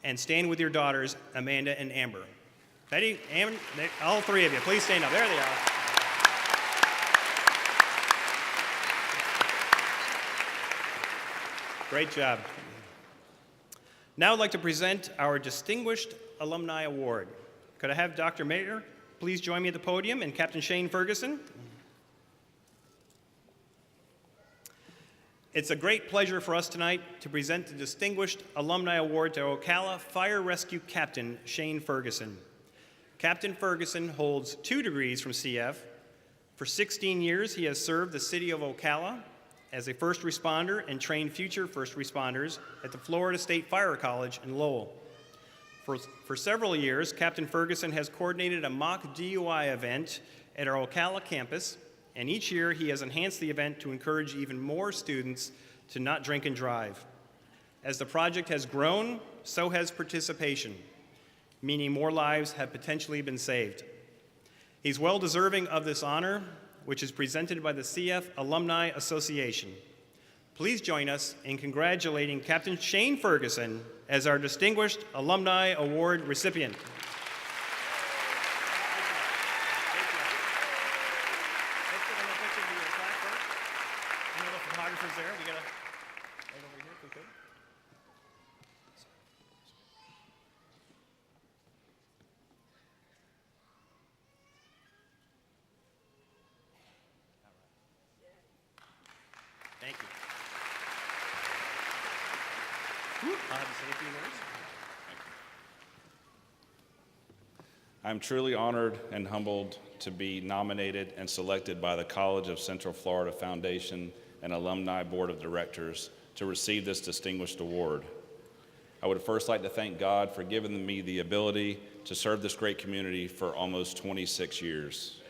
and stand with your daughters, Amanda and Amber. Betty, Amber, all three of you, please stand up. There they are. Great job. Now I'd like to present our Distinguished Alumni Award. Could I have Dr. Mayer please join me at the podium, and Captain Shane Ferguson? It's a great pleasure for us tonight to present the Distinguished Alumni Award to Ocala Fire Rescue Captain Shane Ferguson. Captain Ferguson holds 2 degrees from CF. For 16 years, he has served the city of Ocala as a first responder and trained future first responders at the Florida State Fire College in Lowell. For several years, Captain Ferguson has coordinated a mock DUI event at our Ocala campus, and each year he has enhanced the event to encourage even more students to not drink and drive. As the project has grown, so has participation, meaning more lives have potentially been saved. He's well deserving of this honor, which is presented by the CF Alumni Association. Please join us in congratulating Captain Shane Ferguson as our Distinguished Alumni Award recipient. Thank you. I'll have to say a few words. I'm truly honored and humbled to be nominated and selected by the College of Central Florida Foundation and Alumni Board of Directors to receive this distinguished award. I would first like to thank God for giving me the ability to serve this great community for almost 26 years.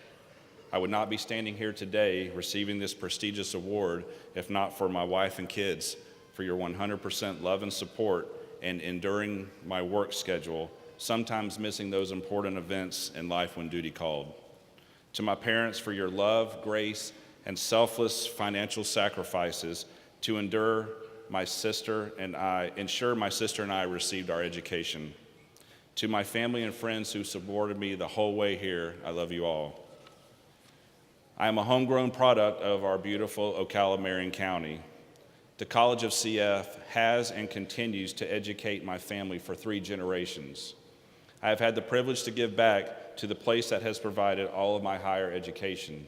I would not be standing here today receiving this prestigious award if not for my wife and kids, for your 100% love and support, and enduring my work schedule, sometimes missing those important events in life when duty called. To my parents for your love, grace, and selfless financial sacrifices to ensure my sister and I received our education. To my family and friends who supported me the whole way here, I love you all. I am a homegrown product of our beautiful Ocala, Marion County. The College of CF has and continues to educate my family for 3 generations. I have had the privilege to give back to the place that has provided all of my higher education.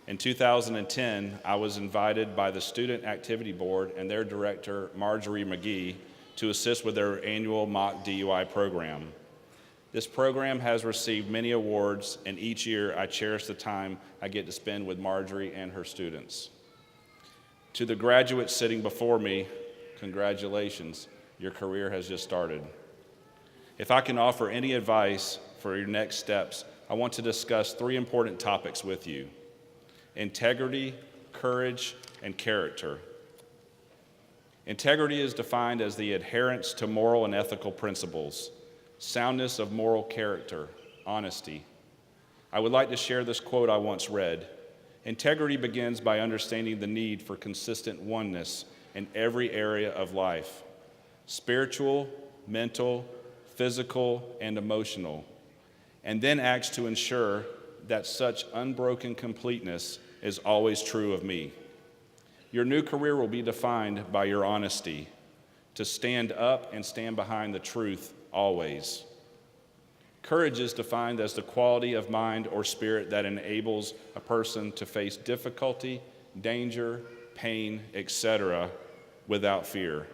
In 2010, I was invited by the Student Activity Board and their director, Marjorie McGee, to assist with their annual mock DUI program. This program has received many awards, and each year I cherish the time I get to spend with Marjorie and her students. To the graduates sitting before me, congratulations, your career has just started. If I can offer any advice for your next steps, I want to discuss 3 important topics with you: integrity, courage, and character. Integrity is defined as the adherence to moral and ethical principles, soundness of moral character, honesty. I would like to share this quote I once read. Integrity begins by understanding the need for consistent oneness in every area of life: spiritual, mental, physical, and emotional, and then acts to ensure that such unbroken completeness is always true of me. Your new career will be defined by your honesty, to stand up and stand behind the truth always. Courage is defined as the quality of mind or spirit that enables a person to face difficulty, danger, pain, etc. without fear.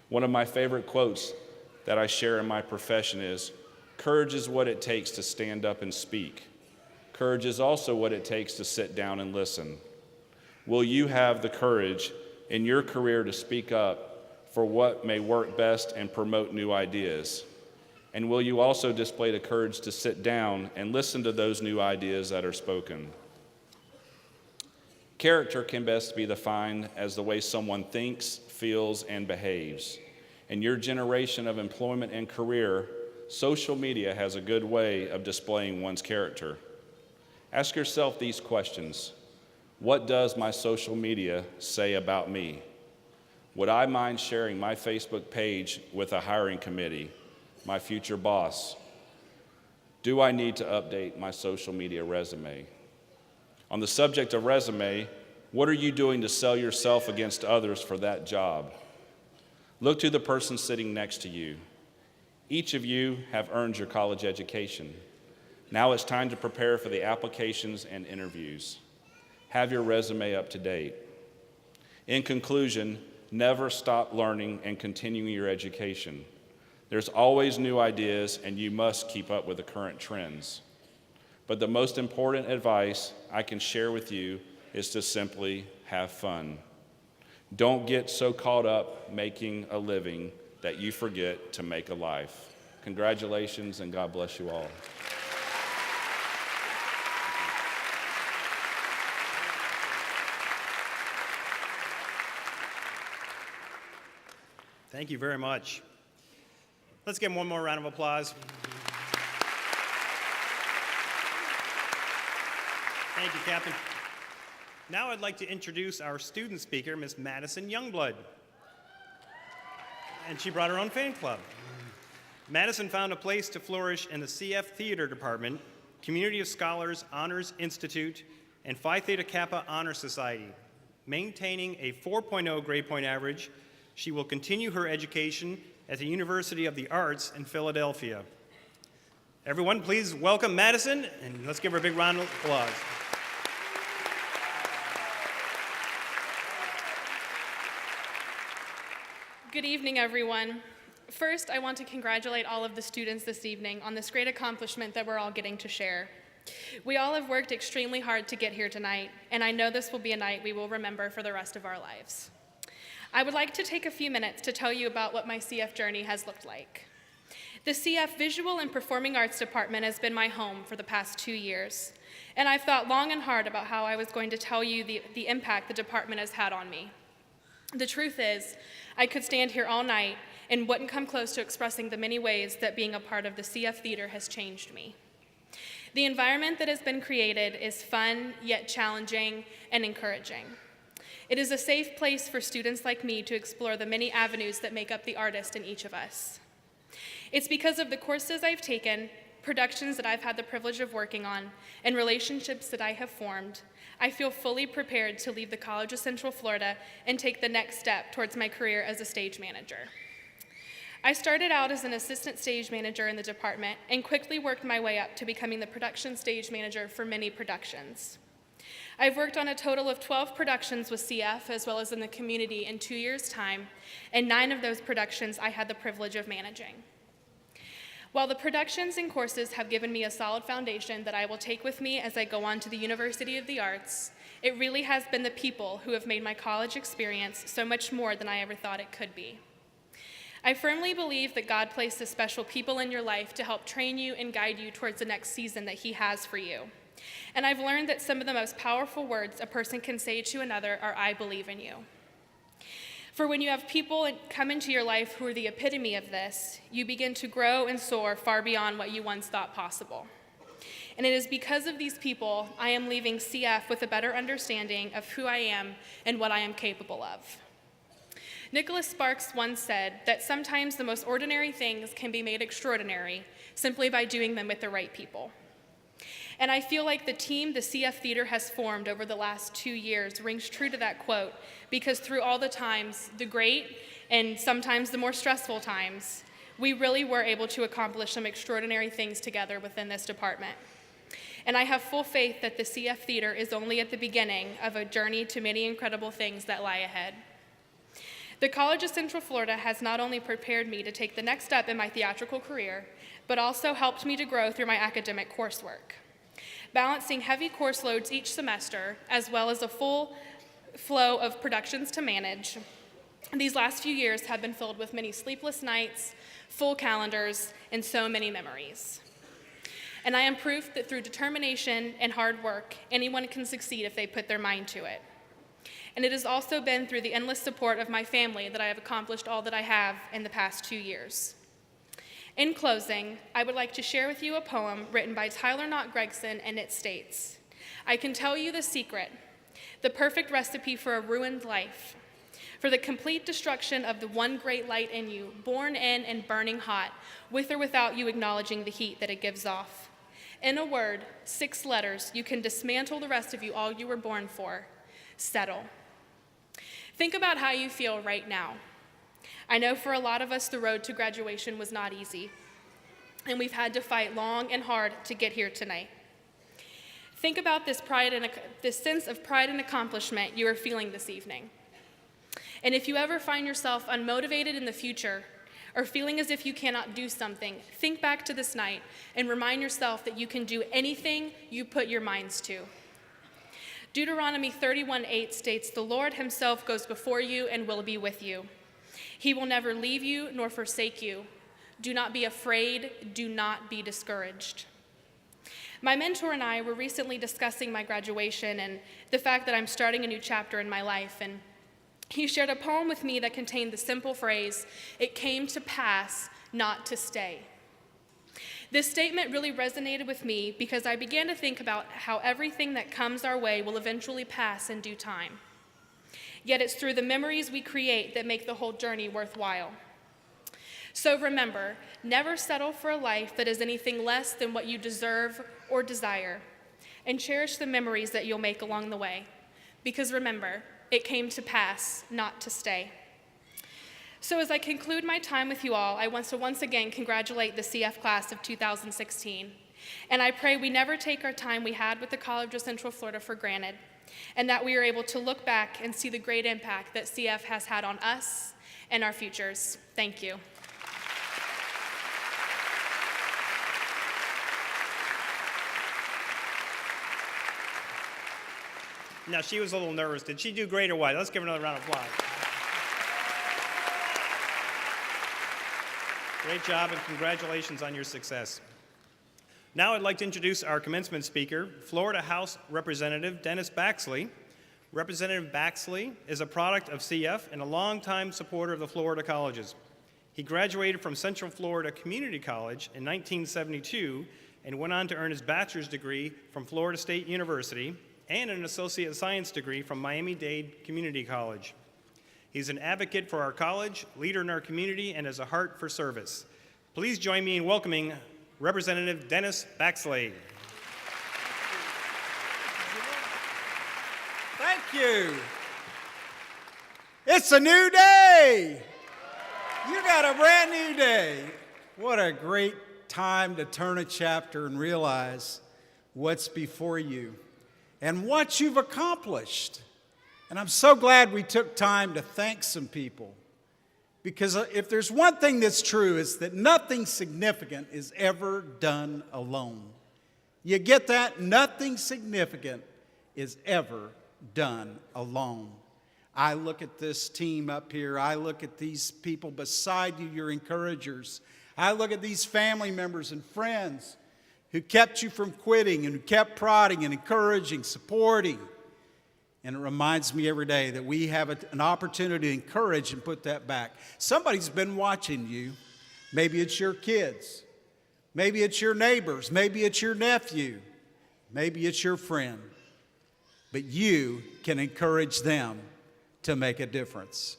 One of my favorite quotes that I share in my profession is, "Courage is what it takes to stand up and speak. Courage is also what it takes to sit down and listen." Will you have the courage in your career to speak up for what may work best and promote new ideas? And will you also display the courage to sit down and listen to those new ideas that are spoken? Character can best be defined as the way someone thinks, feels, and behaves. In your generation of employment and career, social media has a good way of displaying one's character. Ask yourself these questions. What does my social media say about me? Would I mind sharing my Facebook page with a hiring committee, my future boss? Do I need to update my social media resume? On the subject of resume, what are you doing to sell yourself against others for that job? Look to the person sitting next to you. Each of you have earned your college education. Now it's time to prepare for the applications and interviews. Have your resume up to date. In conclusion, never stop learning and continuing your education. There's always new ideas, and you must keep up with the current trends. But the most important advice I can share with you is to simply have fun. Don't get so caught up making a living that you forget to make a life. Congratulations, and God bless you all. Thank you very much. Let's give him one more round of applause. Thank you, Captain. Now I'd like to introduce our student speaker, Miss Madison Youngblood. And she brought her own fan club. Madison found a place to flourish in the CF Theater Department, Community of Scholars Honors Institute, and Phi Theta Kappa Honor Society. Maintaining a 4.0 grade point average, she will continue her education at the University of the Arts in Philadelphia. Everyone, please welcome Madison, and let's give her a big round of applause. Good evening, everyone. First, I want to congratulate all of the students this evening on this great accomplishment that we're all getting to share. We all have worked extremely hard to get here tonight, and I know this will be a night we will remember for the rest of our lives. I would like to take a few minutes to tell you about what my CF journey has looked like. The CF Visual and Performing Arts Department has been my home for the past 2 years, and I've thought long and hard about how I was going to tell you the impact the department has had on me. The truth is, I could stand here all night and wouldn't come close to expressing the many ways that being a part of the CF Theater has changed me. The environment that has been created is fun, yet challenging and encouraging. It is a safe place for students like me to explore the many avenues that make up the artist in each of us. It's because of the courses I've taken, productions that I've had the privilege of working on, and relationships that I have formed, I feel fully prepared to leave the College of Central Florida and take the next step towards my career as a stage manager. I started out as an assistant stage manager in the department and quickly worked my way up to becoming the production stage manager for many productions. I've worked on a total of 12 productions with CF as well as in the community in 2 years' time, and 9 of those productions I had the privilege of managing. While the productions and courses have given me a solid foundation that I will take with me as I go on to the University of the Arts, it really has been the people who have made my college experience so much more than I ever thought it could be. I firmly believe that God places special people in your life to help train you and guide you towards the next season that He has for you. And I've learned that some of the most powerful words a person can say to another are, "I believe in you." For when you have people come into your life who are the epitome of this, you begin to grow and soar far beyond what you once thought possible. And it is because of these people I am leaving CF with a better understanding of who I am and what I am capable of. Nicholas Sparks once said that sometimes the most ordinary things can be made extraordinary simply by doing them with the right people. And I feel like the team the CF Theater has formed over the last 2 years rings true to that quote, because through all the times, the great and sometimes the more stressful times, we really were able to accomplish some extraordinary things together within this department. And I have full faith that the CF Theater is only at the beginning of a journey to many incredible things that lie ahead. The College of Central Florida has not only prepared me to take the next step in my theatrical career, but also helped me to grow through my academic coursework. Balancing heavy course loads each semester, as well as a full flow of productions to manage, these last few years have been filled with many sleepless nights, full calendars, and so many memories. And I am proof that through determination and hard work, anyone can succeed if they put their mind to it. And it has also been through the endless support of my family that I have accomplished all that I have in the past 2 years. In closing, I would like to share with you a poem written by Tyler Knott Gregson, and it states, "I can tell you the secret, the perfect recipe for a ruined life. for the complete destruction of the one great light in you, born in and burning hot, with or without you acknowledging the heat that it gives off. In a word, 6 letters, you can dismantle the rest of you all you were born for. Settle. Think about how you feel right now. I know for a lot of us, the road to graduation was not easy, and we've had to fight long and hard to get here tonight. Think about this sense of pride and accomplishment you are feeling this evening. And if you ever find yourself unmotivated in the future, or feeling as if you cannot do something, think back to this night and remind yourself that you can do anything you put your minds to. Deuteronomy 31:8 states, "The Lord himself goes before you and will be with you. He will never leave you nor forsake you. Do not be afraid, do not be discouraged." My mentor and I were recently discussing my graduation and the fact that I'm starting a new chapter in my life, and he shared a poem with me that contained the simple phrase, "It came to pass, not to stay." This statement really resonated with me because I began to think about how everything that comes our way will eventually pass in due time. Yet it's through the memories we create that make the whole journey worthwhile. So remember, never settle for a life that is anything less than what you deserve or desire, and cherish the memories that you'll make along the way. Because remember, it came to pass, not to stay. So as I conclude my time with you all, I want to once again congratulate the CF class of 2016. And I pray we never take our time we had with the College of Central Florida for granted, and that we are able to look back and see the great impact that CF has had on us and our futures. Thank you. Now, she was a little nervous. Did she do great or what? Let's give her another round of applause. Great job, and congratulations on your success. Now I'd like to introduce our commencement speaker, Florida House Representative Dennis Baxley. Representative Baxley is a product of CF and a longtime supporter of the Florida colleges. He graduated from Central Florida Community College in 1972 and went on to earn his bachelor's degree from Florida State University and an associate science degree from Miami-Dade Community College. He's an advocate for our college, leader in our community, and has a heart for service. Please join me in welcoming Representative Dennis Baxley. Thank you. It's a new day. You got a brand new day. What a great time to turn a chapter and realize what's before you and what you've accomplished. And I'm so glad we took time to thank some people, because if there's one thing that's true, it's that nothing significant is ever done alone. You get that? Nothing significant is ever done alone. I look at this team up here. I look at these people beside you, your encouragers. I look at these family members and friends who kept you from quitting and who kept prodding and encouraging, supporting. And it reminds me every day that we have an opportunity to encourage and put that back. Somebody's been watching you. Maybe it's your kids. Maybe it's your neighbors. Maybe it's your nephew. Maybe it's your friend. But you can encourage them to make a difference.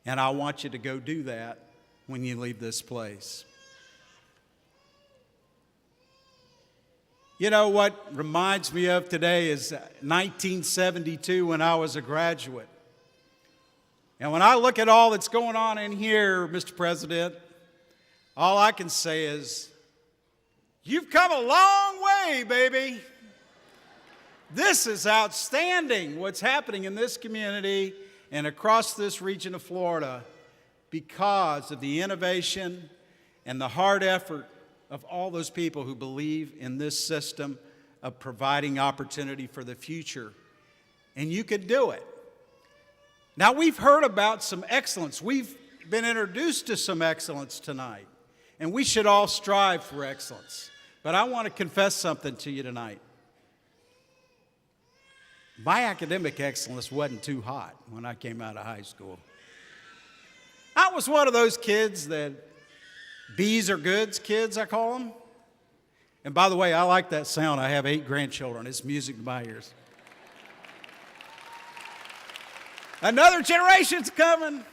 And I want you to go do that when you leave this place. You know what reminds me of today is 1972 when I was a graduate. And when I look at all that's going on in here, Mr. President, all I can say is, you've come a long way, baby. This is outstanding, what's happening in this community and across this region of Florida, because of the innovation and the hard effort of all those people who believe in this system of providing opportunity for the future. And you could do it. Now, we've heard about some excellence. We've been introduced to some excellence tonight, and we should all strive for excellence. But I want to confess something to you tonight. My academic excellence wasn't too hot when I came out of high school. I was one of those kids that B's are goods kids, I call them. And by the way, I like that sound. I have 8 grandchildren. It's music to my ears. Another generation's coming.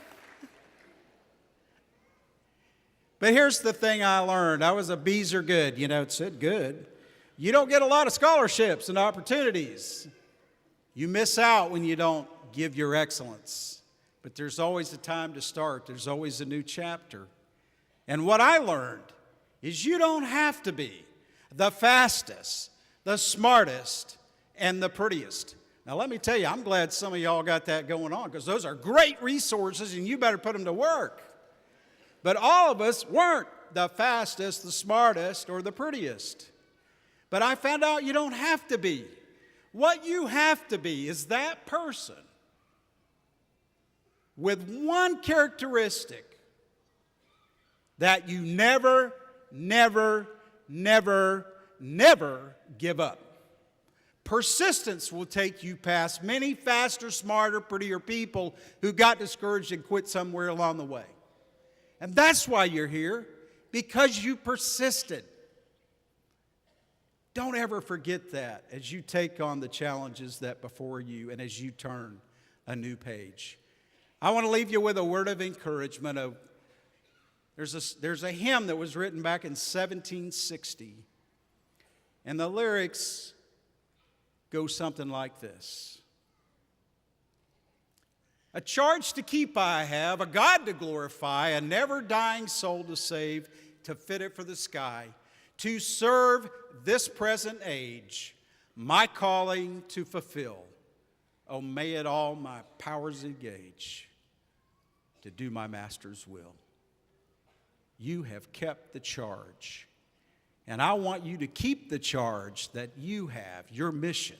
But here's the thing I learned. I was a B's are good. You know, it said good. You don't get a lot of scholarships and opportunities. You miss out when you don't give your excellence. But there's always a time to start. There's always a new chapter. And what I learned is you don't have to be the fastest, the smartest, and the prettiest. Now, let me tell you, I'm glad some of y'all got that going on, because those are great resources, and you better put them to work. But all of us weren't the fastest, the smartest, or the prettiest. But I found out you don't have to be. What you have to be is that person with one characteristic that you never, never, never, never give up. Persistence will take you past many faster, smarter, prettier people who got discouraged and quit somewhere along the way. And that's why you're here, because you persisted. Don't ever forget that as you take on the challenges that before you and as you turn a new page. I want to leave you with a word of encouragement. There's a hymn that was written back in 1760, and the lyrics go something like this. A charge to keep I have, a God to glorify, a never-dying soul to save, to fit it for the sky, to serve this present age, my calling to fulfill. Oh, may it all my powers engage to do my Master's will. You have kept the charge, and I want you to keep the charge that you have, your mission,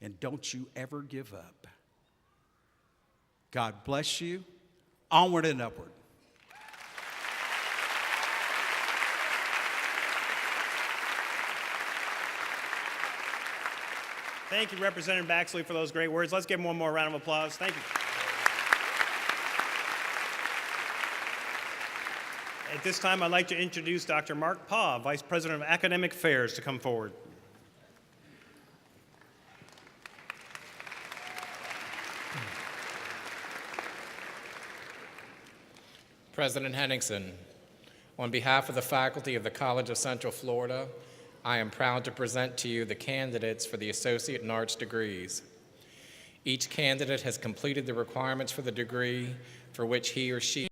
and don't you ever give up. God bless you. Onward and upward. Thank you, Representative Baxley, for those great words. Let's give him one more round of applause. Thank you. At this time, I'd like to introduce Dr. Mark Paugh, Vice President of Academic Affairs, to come forward. President Henningsen, on behalf of the faculty of the College of Central Florida, I am proud to present to you the candidates for the Associate in Arts degrees. Each candidate has completed the requirements for the degree for which he or she